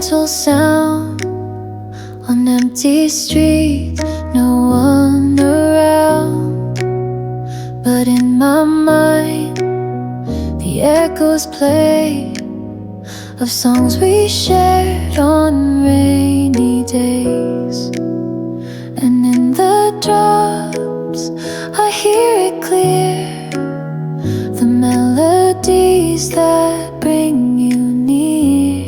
gentle sound on empty streets, no one around. But in my mind, the echoes play of songs we shared on rainy days. And in the drops, I hear it clear, the melodies that bring you near.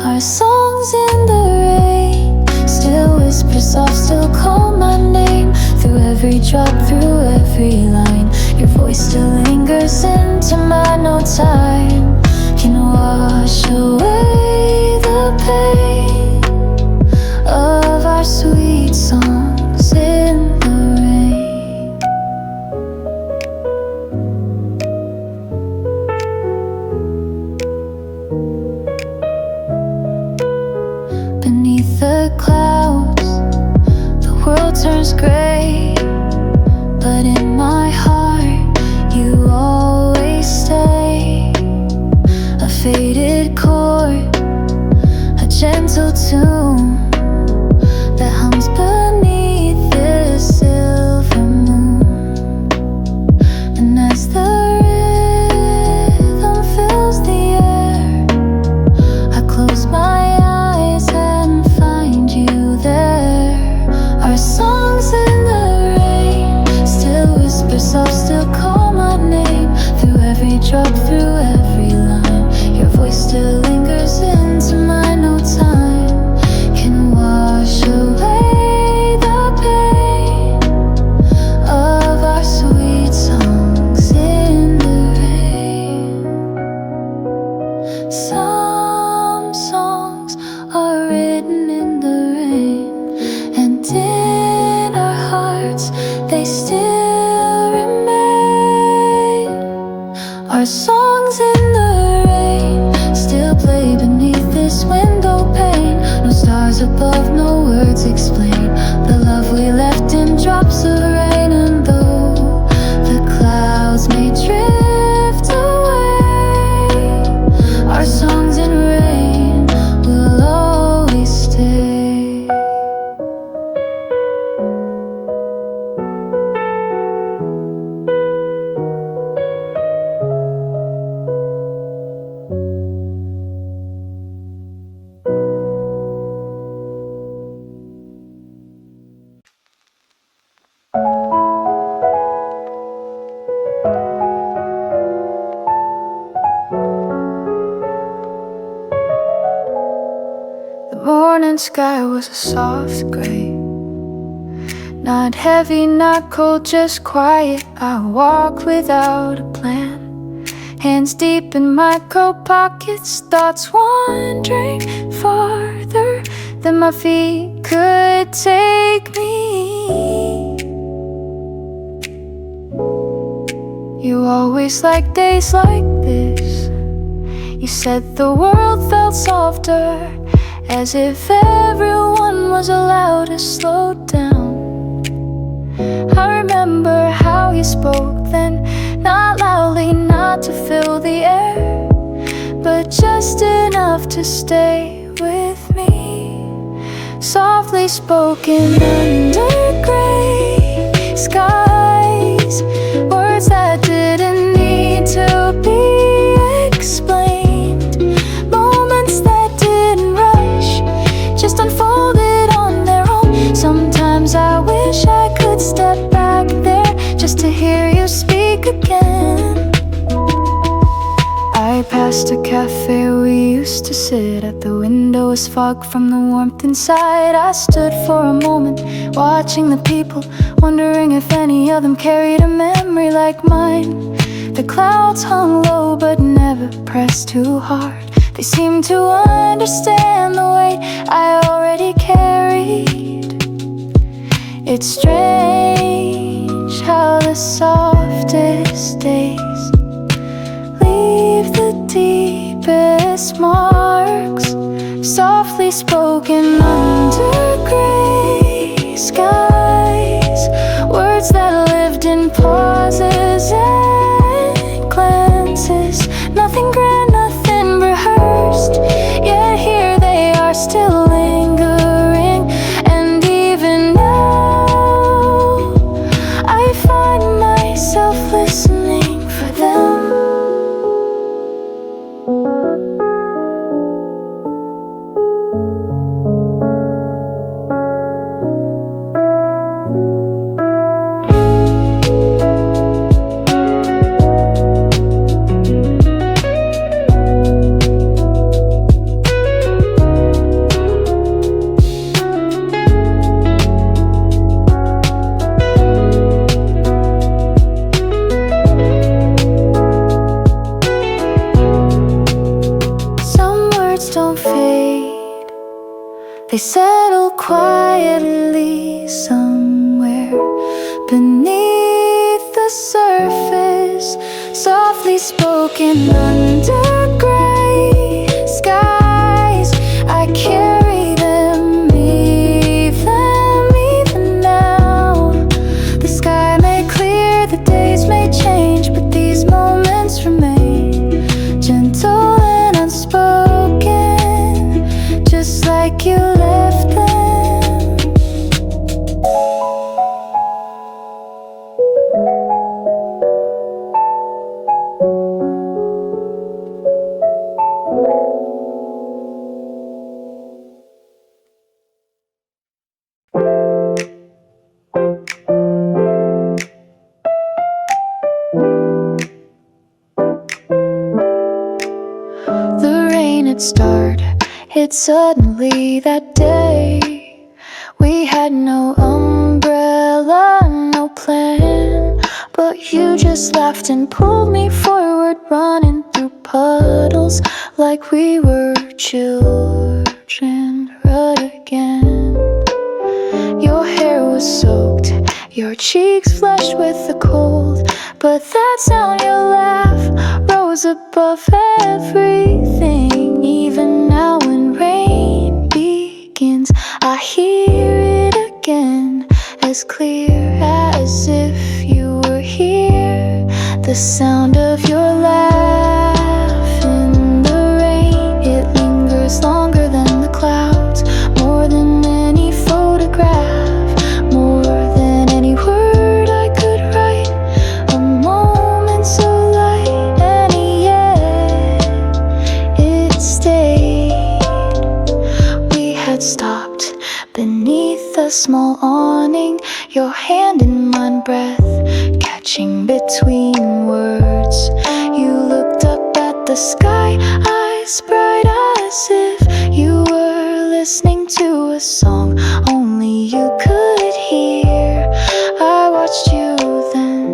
Our songs in the rain still whisper soft, still call my name. Through every drop, through every line, your voice still lingers into my no time. Can wash away the pain of our sweet songs in the rain. Beneath the clouds, the world turns gray, but in my heart, you always stay. A faded chord, a gentle tune that hums beneath this silver moon. And as the rhythm fills the air, I close my eyes and find you there. Our songs in the rain still whisper soft, still call my name. Through every drop, through every line, your voice still lingers into my no time. Can wash away the pain of our sweet songs in the rain. Some songs are written in the rain, and in our hearts they still remain. Our songs in the rain still play beneath this window pane. No stars above, no words explain the love we left in drops of rain. And though the clouds may drift away, our songs in rain will always stay. The morning sky was a soft gray, not heavy, not cold, just quiet. I walked without a plan, hands deep in my coat pockets, thoughts wandering farther than my feet could take me. You always liked days like this. You said the world felt softer, as if everyone was allowed to slow down. I remember how you spoke then, not loudly, not to fill the air, but just enough to stay with me. Softly spoken under gray skies, words that didn't need to be explained, moments that didn't rush, just unfolded on their own. Sometimes I wish I could step back there just to hear you speak again. I passed a cafe we used to sit at. The window was fogged from the warmth inside. I stood for a moment, watching the people, wondering if any of them carried a memory like mine. The clouds hung low but never pressed too hard. They seemed to understand the weight I already carried. It's strange how the softest days leave the deepest marks. Softly spoken under gray skies, words that lived in pauses and glances. Nothing grand, nothing rehearsed, yet here they are They settle quietly somewhere beneath the surface, softly spoken under gray skies. I carry them even now. The sky may clear, the days may change, but these moments remain gentle and unspoken, just like you left them. The rain had started, hit suddenly that day. We had no umbrella, no plan, but you just laughed and pulled me forward, running through puddles like we were children right again. Your hair was soaked, your cheeks flushed with the cold, but that sound, your laugh, rose above everything. Even now when rain begins, I hear it again, as clear as if you were here. The sound of your laugh in the rain, it lingers longer than the clouds, more than any photograph, more than any word I could write. A moment so light, and yet it stayed. We had stopped beneath a small awning, your hand in my breath, catching between words. You looked up at the sky, eyes bright as if you were listening to a song only you could hear. I watched you then,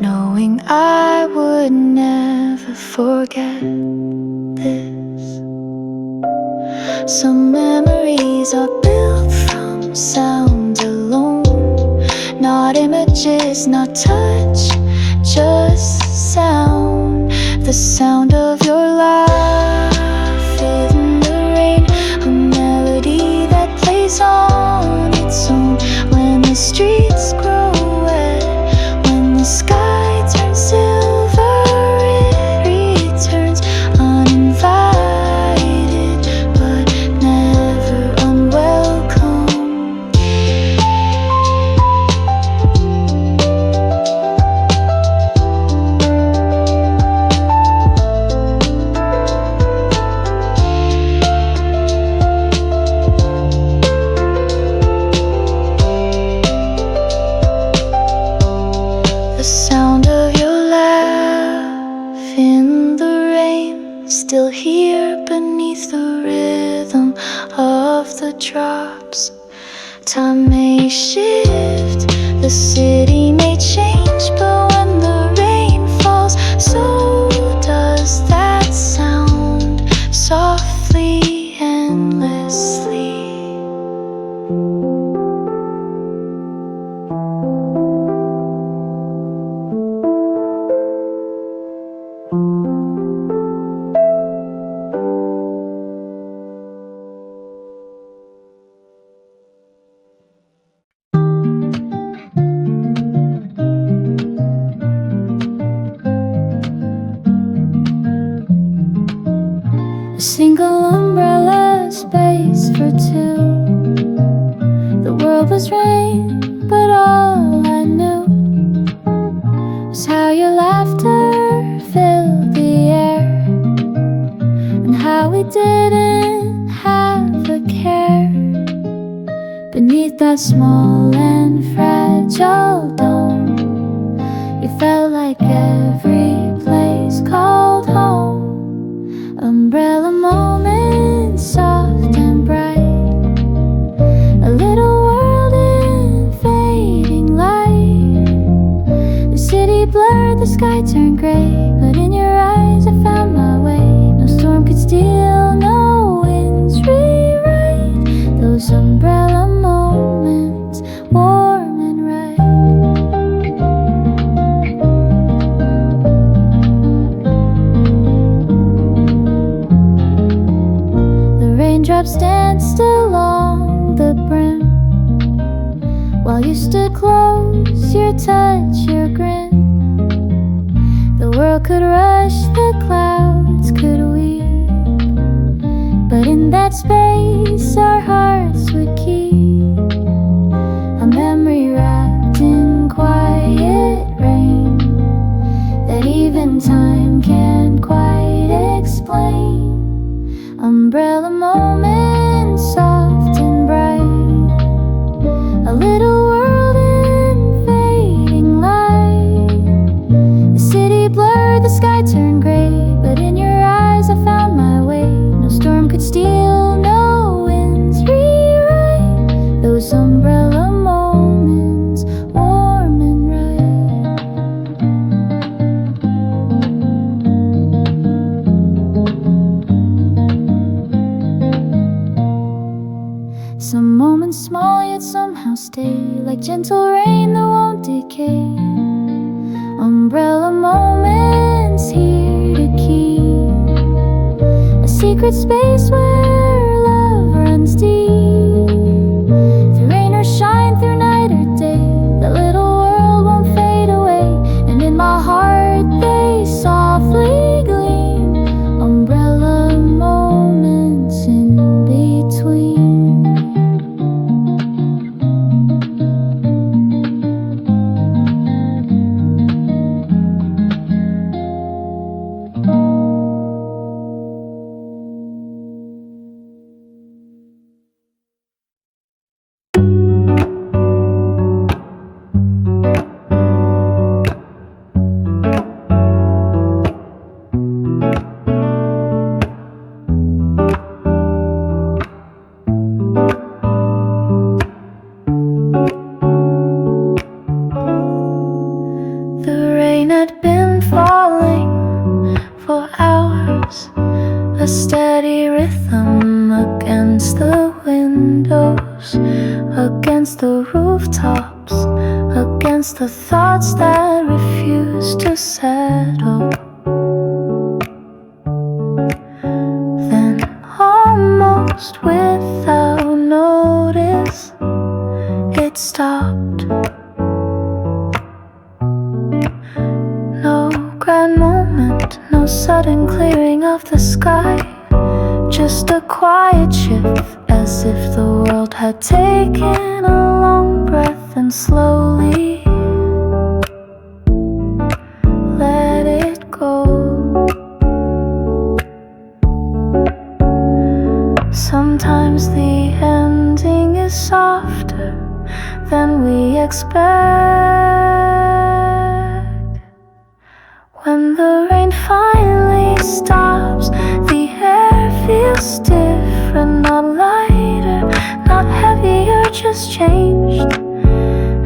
knowing I would never forget this. Some memories are built from sound alone, not images, not touch, just sound. The sound of your laugh in the rain, a melody that plays on its own. When the streets grow wet, when the sky turns silver, it returns uninvited, but never unwelcome. The sound of your laugh in the rain, still here beneath the rhythm of the drops. Time may shift, the city may change, but when the rain falls, so does that sound, softly, endlessly. A single umbrella, space for two. The world was rain, but all I knew was how your laughter filled the air, and how we didn't have a care beneath that small and fragile dome. You felt like every place called home. Umbrella moments, soft and bright, a little world in fading light. The city blurred, the sky turned gray, but in your eyes I found my way. No storm could steal, no winds rewrite. umbrella moments, warm and right. The raindrops danced along the brim while you stood close, your touch, your grin. The world could rush, the clouds could weep, but in that space our hearts would keep a memory wrapped in quiet rain that even time can't quite explain. Umbrella moments, soft and bright, a little world in fading light. The city blurred, the sky turned gray, but in your eyes I found my way. No storm could steal, no winds rewrite those umbrella moments, warm and right. Some moments small yet somehow stay, like gentle rain that won't decay. Umbrella moments here to keep a secret space where love runs deep. Through rain or shine, through night or day, that little world won't fade away. And in my heart they softly gleam, umbrella moments in between. A steady rhythm against the windows, against the rooftops, against the thoughts that refuse to settle. Then almost without notice, it stopped. No grand moment, no sudden clearing of the sky, just a quiet shift, as if the world had taken a long breath and slowly let it go. Sometimes the ending is softer than we expect. When the rain finally stops, the air feels different, not lighter, not heavier, just changed.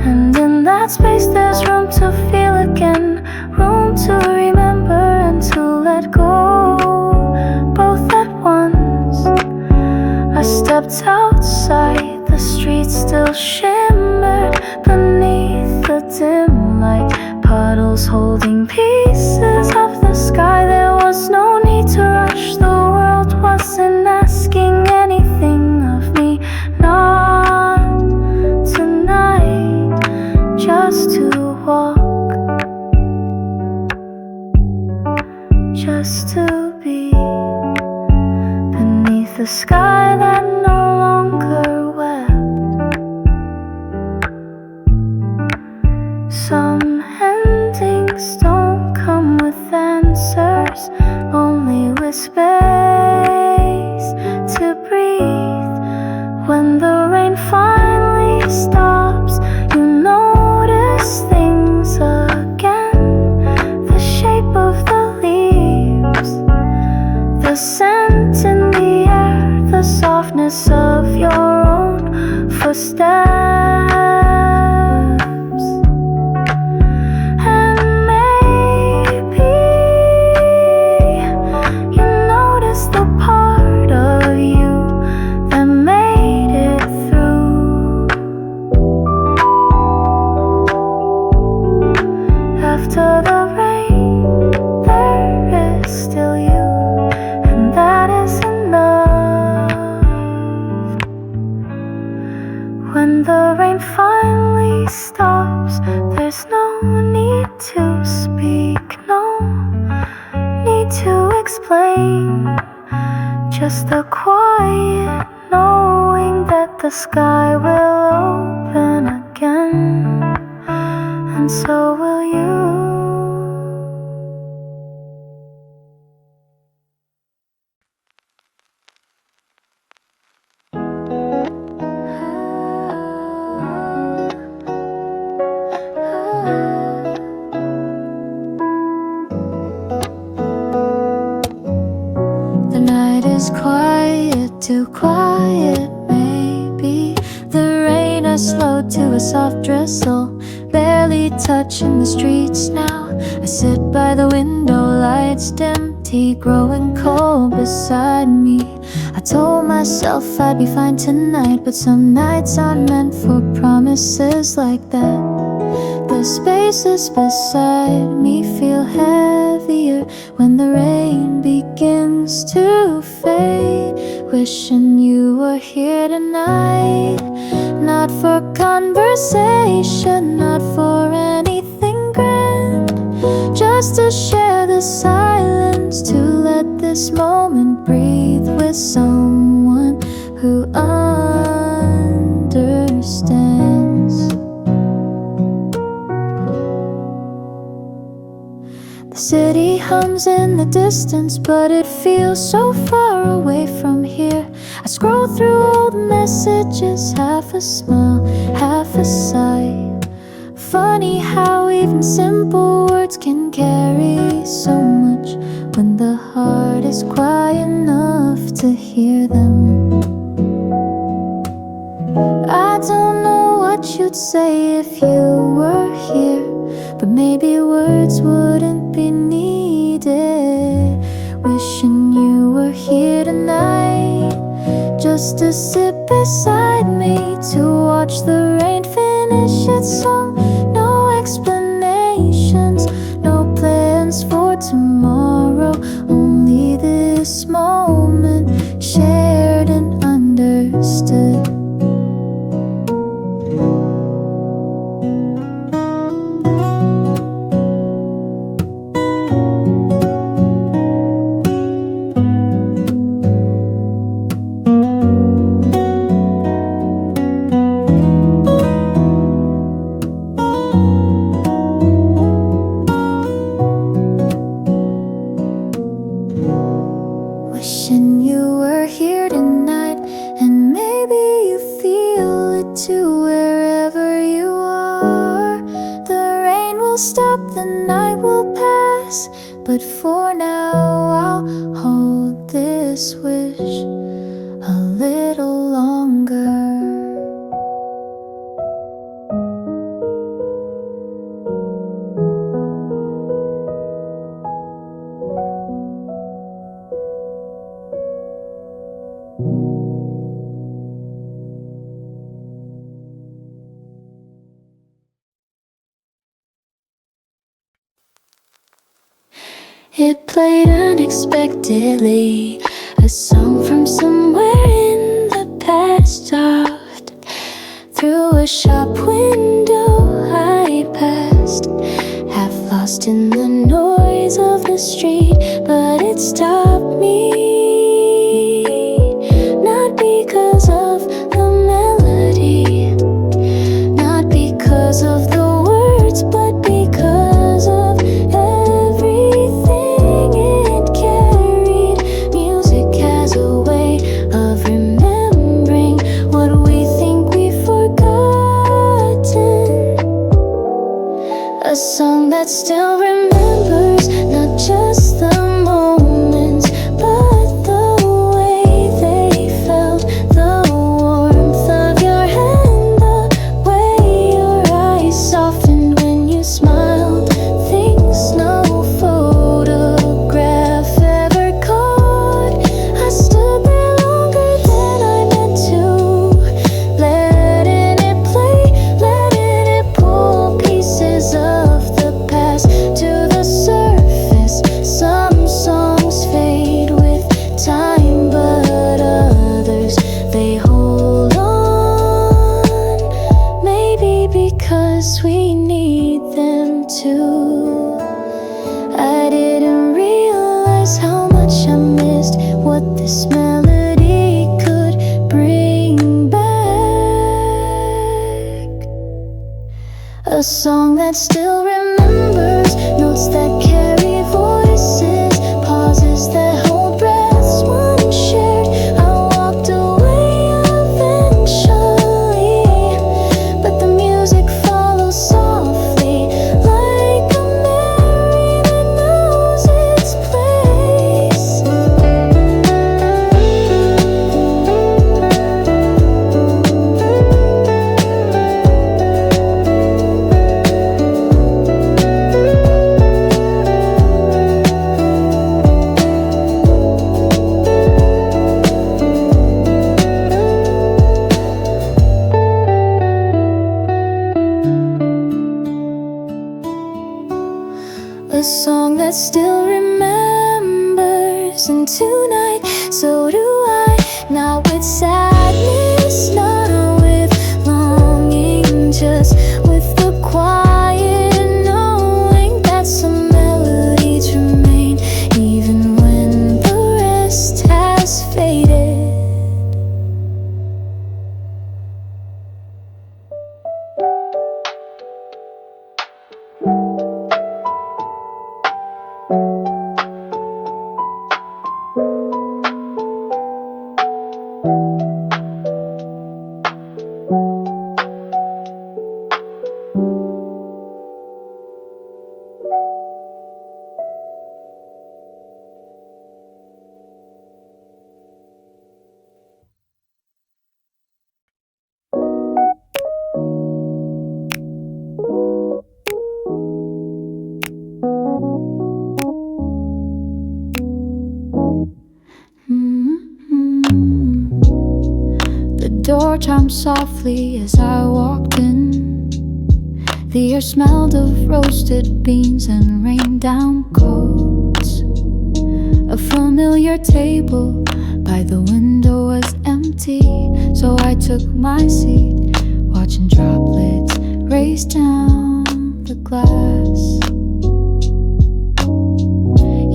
And in that space there's room to feel again, room to remember and to let go, both at once. I stepped outside, the streets still shimmered beneath the dim light, puddles holding pieces of the sky. There was no need to rush, the world wasn't asking anything of me, not tonight, just to walk, just to be beneath the sky that no longer wept. Some endings don't come with answers, only with space to breathe. When the rain finally stops, you notice things again, the shape of the leaves, the scent in the air, the softness of your own footsteps. The part of you that made it the rain finally stops, there's no need to speak, no need to explain. Just the quiet knowing that the sky will open again, and so will you. The night is quiet, too quiet maybe. The rain has slowed to a soft drizzle, barely touching the streets now. I sit by the window, lights dim, tea growing cold beside me. I told myself I'd be fine tonight, but some nights aren't meant for promises like that. The spaces beside me feel heavier when the rain begins to fade. Wishing you were here tonight, not for conversation, not for anything grand, just to share the silence, to let this moment breathe with someone who understands. The city hums in the distance, but it feels so far away from here. I scroll through old messages, half a smile, half a sigh. Funny how even simple words can carry so much when the heart is quiet enough to hear them. I don't know what you'd say if you were here, but maybe words wouldn't be needed. Wishing you were here tonight, just to sit beside me, to watch the rain finish its song. No explanations, no plans for tomorrow, only this moment shared and understood. Wishing you were here tonight, and maybe you feel it too wherever you are. The rain will stop, the night will pass, but for now I'll hold this wish a little longer. It played unexpectedly, a song from somewhere in the past, soft through a shop window I passed, half lost in the noise of the street, but it stopped me, not because of the melody, not because of the words, but because of everything it carried. Music has a way of remembering what we think we've forgotten. A song that still remembers not just the moments, but the way they felt, the warmth of your hand, the way your eyes softened when you smiled, things no photograph ever caught. I stood there longer than I meant to, letting it play, letting it pull pieces of the past to the surface. Some 'cause we need them too. I didn't realize how much I missed what this melody could bring back. A song that still remembers, notes that carry voices, pauses that hold breaths once shared. I walked away eventually, but the music follows softly, like a memory that knows its place. A song that still remembers, and tonight so do I. Not with sadness, not with longing, just with the quiet knowing that some melodies remain even when the rest has faded. The door chimed softly as I walked in. The air smelled of roasted beans and rain down coats. A familiar table by the window was empty, so I took my seat, watching droplets race down the glass.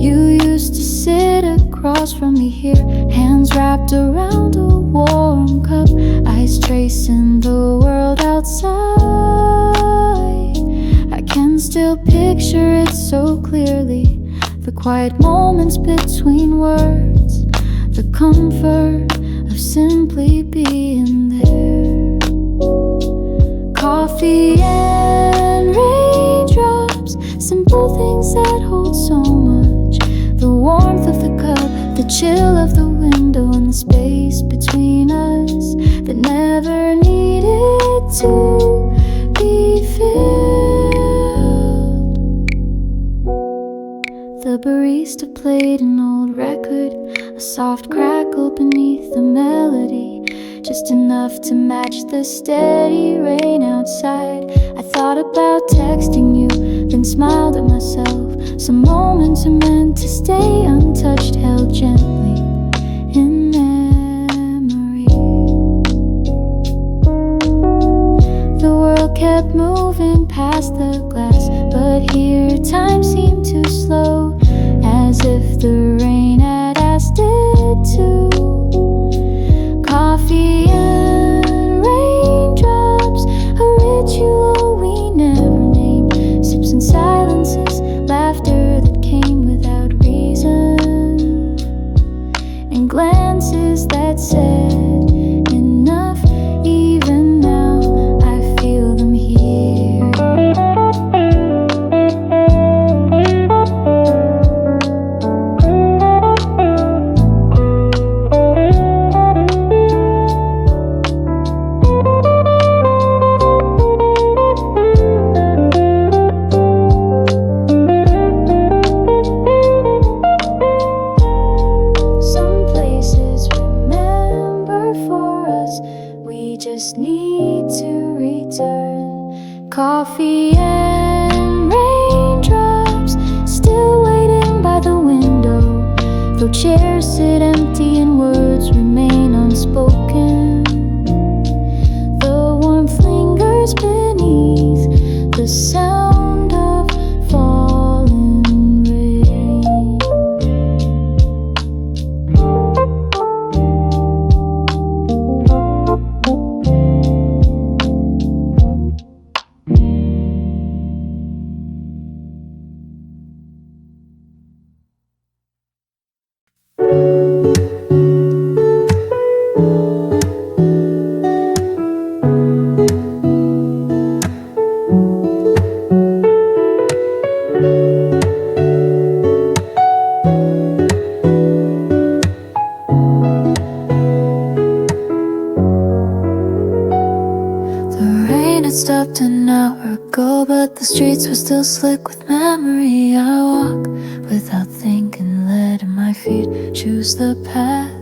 You used to sit across from me here, hands wrapped around a warm cup, eyes tracing the world outside. I can still picture it so clearly, the quiet moments between words, the comfort of simply being there. Coffee and raindrops, simple things that hold so much. The warmth of the cup, the chill of the window, and the space between us that never needed to be filled. The barista played an old record, a soft crackle beneath the melody, just enough to match the steady rain outside. I thought about texting you, then smiled at myself. Some moments are meant to stay untouched, held gently in memory. The world kept moving past the glass, but here time seemed too slow, as if the rain had asked it to. Coffee and raindrops, a ritual we never named. Sips and silences, laughter that came without reason, and glances that said enough. Even now I feel them here. Just need to return. Coffee and raindrops, still waiting by the window, though chairs sit empty and words remain unspoken. The warmth lingers beneath had stopped an hour ago, but the streets were still slick with memory. I walk without thinking, letting my feet choose the path.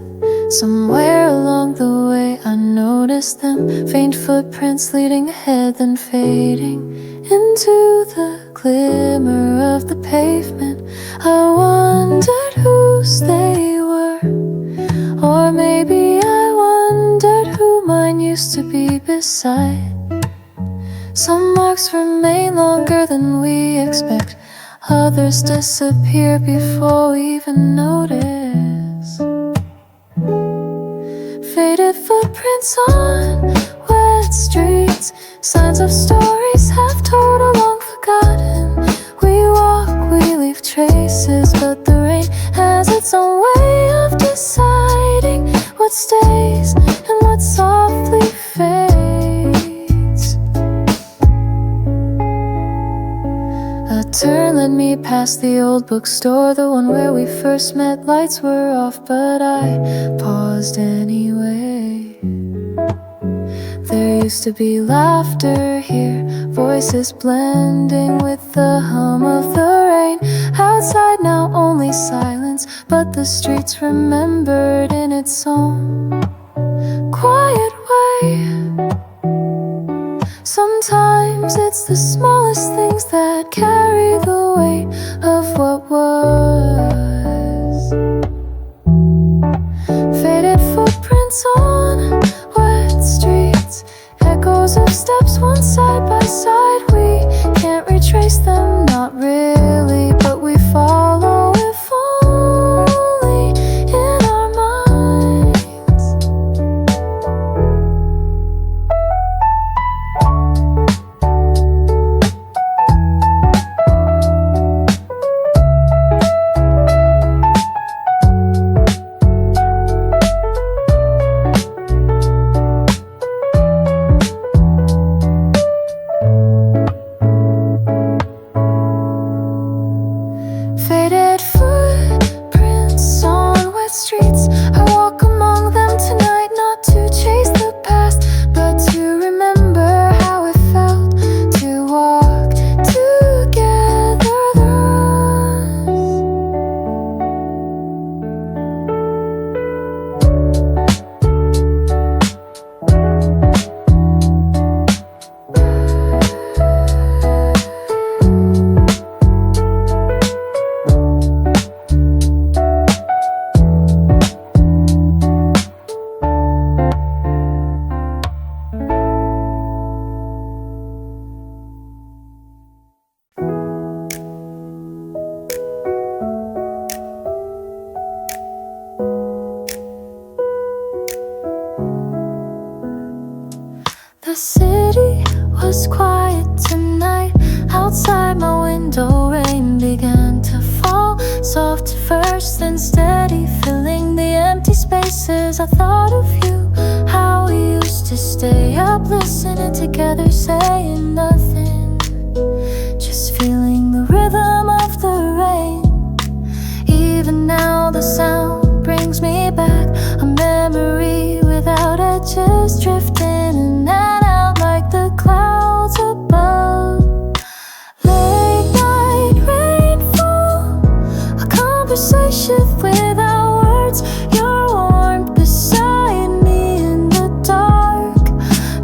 Somewhere along the way I noticed them, faint footprints leading ahead, then fading into the glimmer of the pavement. I wondered whose they were, or maybe I wondered who mine used to be beside. Some marks remain longer than we expect, others disappear before we even notice. Faded footprints on wet streets, signs of stories half told or long forgotten. We walk, we leave traces, but the rain has its own way of deciding what stays and what softly fades. A turn led me past the old bookstore, the one where we first met. Lights were off, but I paused anyway. There used to be laughter here, voices blending with the hum of the rain. Outside now only silence, but the streets remembered in its own quiet way. Sometimes it's the smallest things that carry the weight of what was. Faded footprints on wet streets, echoes of steps once side by side. We can't retrace them, not really, but we follow if only in our minds. Faded footprints on wet streets, I walk among them tonight, not to chase the past, but to remember how it felt to walk together The city was quiet tonight. Outside my window, rain began to fall. Soft first, then steady, filling the empty spaces. I thought of you, how we used to stay up, listening together, saying nothing, just feeling the rhythm of the rain. Even now the sound brings me back, a memory without edges, drifting in and out like the clouds above. Late night rainfall, a conversation without words. Your warmth beside me in the dark,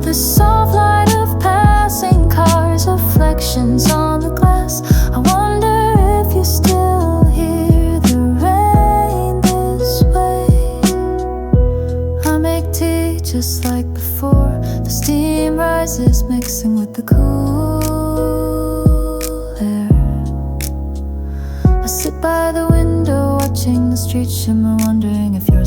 the soft light of passing cars, reflections on the glass. I wonder if you still hear the rain this way. I make tea just like before, the steam rises mixing with the cool air. I sit by the window watching the street shimmer, wondering if you're